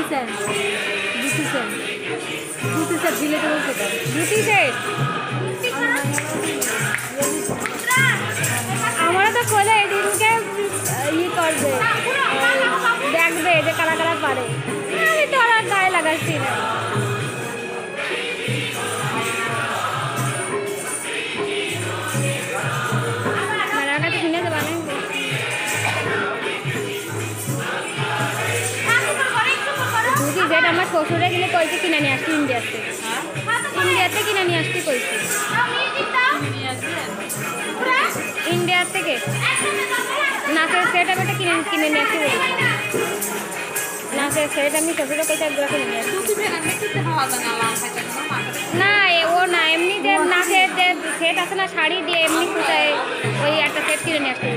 set দিলে তো বলতে দুটি সেট আমারও তো খোলে এদিনকে ইয়ে করবে দেখবে যে কারা কারা পারে আমি তো আর গায়ে লাগাচ্ছি না কিনে দেবা না দুটি যেট আমার শ্বশুরে গেলে কইছে কিনে নিয়ে আসছি ইন্ডিয়াতে কিনে নিয়ে আসছি কইছে ইন্ডিয়া থেকে নাচের সেট আমি কিনে নিয়ে আসছি নাচের সেট আমি শ্বশুরে কইছে একবার কিনে নিয়ে আসছি না ও না এমনি যে নাচের যে সেট আছে না শাড়ি দিয়ে এমনি কোথায় ওই একটা সেট কিনে নিয়ে আসছি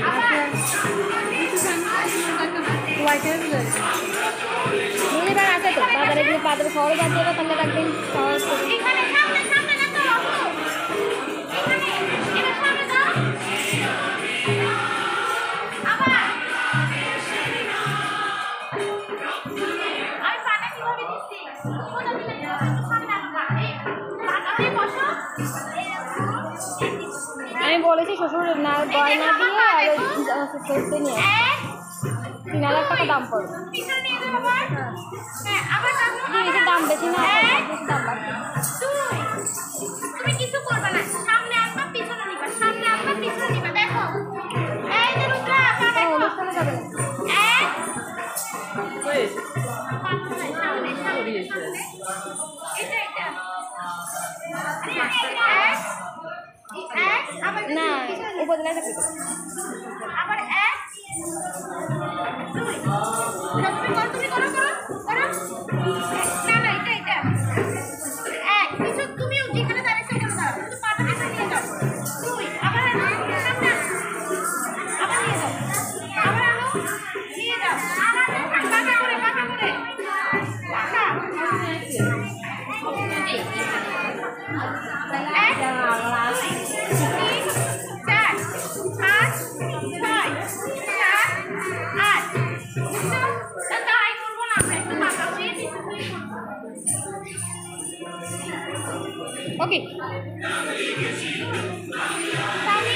মনিবার আছে তো বাজারে গিয়ে বাজারে শহর বাদ দেবো তাহলে রাখবেন সহজ আমি বলেছি শ্বশুর না গয়না দিয়ে আর সেটে নিয়ে 3,000 টাকা দাম পড়বে জিনিসের দাম বেশি না দাম বাড়বে তুমি কিছু করবে না সামনে আসবা পিছনে নিবা সামনে আসবা পিছনে নিবা দেখো এই যে রুদ্রা এটা অনুষ্ঠানে যাবে না না উপজেলায় যাবে আবার এক দুই তুমি করো না না এটা এক কিছু তুমিও যেখানে দাঁড়িয়েছো ওখানে দাঁড়াও কিন্তু পাটা পিছনে নিয়ে যাও দুই আবার সামনে আবার নিয়ে যাও আবার আনো নিয়ে যাও পাকা করে পাকা ওকে তাহলে